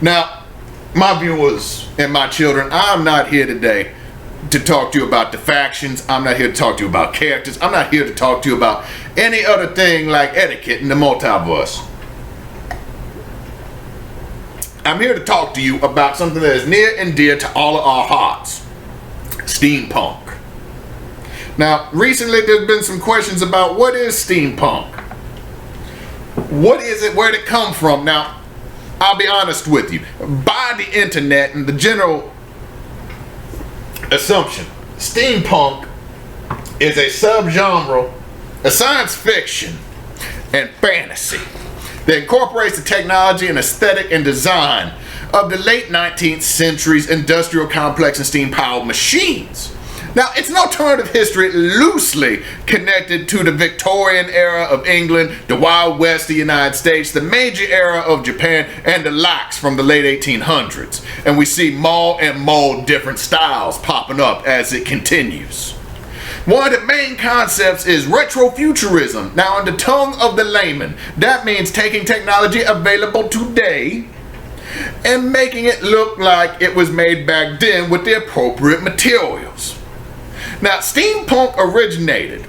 Now, my viewers and my children, I'm not here today to talk to you about the factions. I'm not here to talk to you about characters. I'm not here to talk to you about any other thing like etiquette in the multiverse. I'm here to talk to you about something that is near and dear to all of our hearts. Steampunk. Now, recently there's been some questions about what is steampunk? What is it? Where did it come from? Now, I'll be honest with you. By the internet and the general assumption, steampunk is a subgenre of science fiction and fantasy that incorporates the technology and aesthetic and design of the late 19th century's industrial complex and steam-powered machines. Now, it's an alternative history loosely connected to the Victorian era of England, the Wild West of the United States, the Meiji era of Japan, and the likes from the late 1800s. And we see more and more different styles popping up as it continues. One of the main concepts is retrofuturism. Now, in the tongue of the layman, that means taking technology available today and making it look like it was made back then with the appropriate materials. Now, steampunk originated,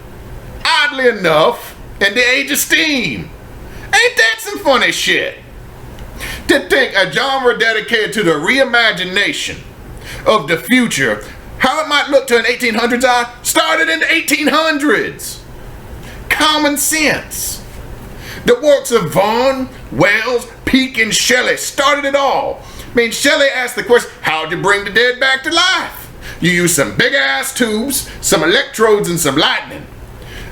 oddly enough, in the age of steam. Ain't that some funny shit? To think a genre dedicated to the reimagination of the future, how it might look to an 1800s eye, started in the 1800s. Common sense. The works of Vaughan, Wells, Peake, and Shelley started it all. I mean, Shelley asked the question, how'd you bring the dead back to life? You use some big ass tubes, some electrodes, and some lightning.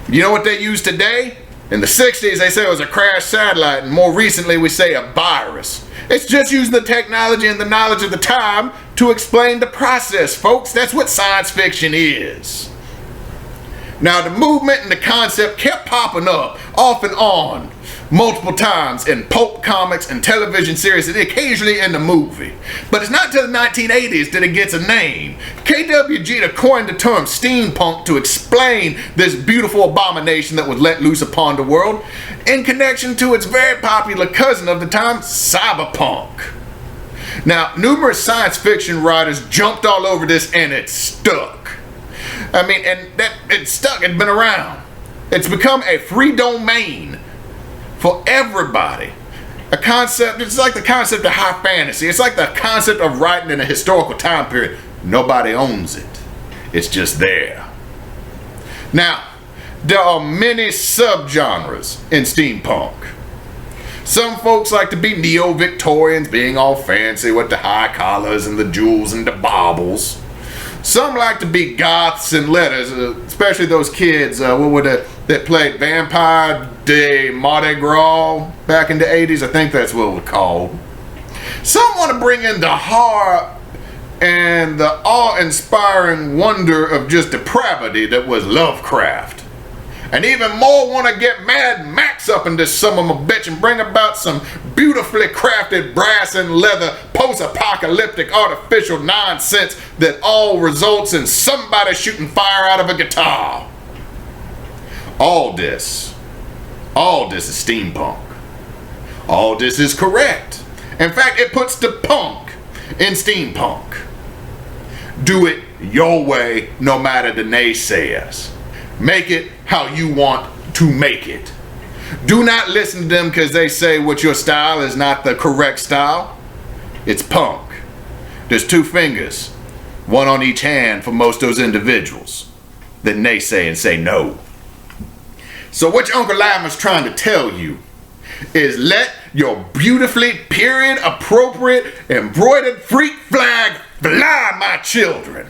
You know what they use today? In the 60s, they say it was a crashed satellite, and more recently, we say a virus. It's just using the technology and the knowledge of the time to explain the process, folks. That's what science fiction is. Now, the movement and the concept kept popping up off and on multiple times in pulp comics and television series and occasionally in the movie. But it's not until the 1980s that it gets a name. K.W. Jeter coined the term steampunk to explain this beautiful abomination that was let loose upon the world in connection to its very popular cousin of the time, cyberpunk. Now, numerous science fiction writers jumped all over this and it stuck. I mean, and that it's stuck, it's been around. It's become a free domain for everybody. A concept, it's like the concept of high fantasy. It's like the concept of writing in a historical time period. Nobody owns it. It's just there. Now, there are many subgenres in steampunk. Some folks like to be neo-Victorians, being all fancy with the high collars and the jewels and the baubles. Some like to be goths and letters, especially those kids that played Vampire de Mardi Gras back in the 80s. I think that's what it was called. Some want to bring in the horror and the awe-inspiring wonder of just depravity that was Lovecraft. And even more want to get Mad Max up in this son of a bitch and bring about some beautifully crafted brass and leather post-apocalyptic artificial nonsense that all results in somebody shooting fire out of a guitar. All this is steampunk. All this is correct. In fact, it puts the punk in steampunk. Do it your way, no matter the naysayers. Make it how you want to make it. Do not listen to them because they say what your style is not the correct style. It's punk. There's two fingers, one on each hand for most of those individuals that naysay and say no. So what your Uncle Lima's trying to tell you is let your beautifully period appropriate embroidered freak flag fly, my children.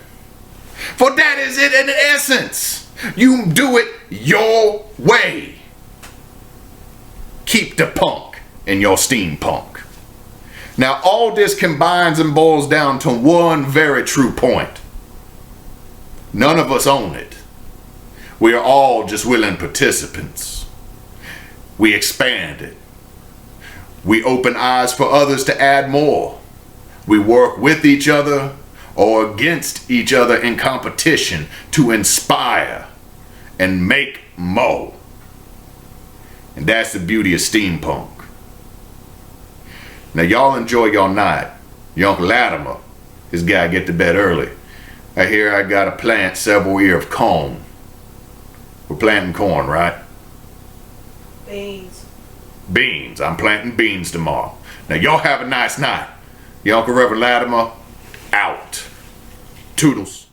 For that is it in essence. You do it your way. Keep the punk in your steampunk. Now, all this combines and boils down to one very true point. None of us own it. We are all just willing participants. We expand it. We open eyes for others to add more. We work with each other or against each other in competition to inspire and make more. And that's the beauty of steampunk. Now y'all enjoy your night. Your Uncle Latimer, his guy get to bed early. I hear I gotta plant several ear of corn. We're planting corn, right? Beans. Beans. I'm planting beans tomorrow. Now y'all have a nice night. Your Uncle Reverend Latimer, out. Toodles.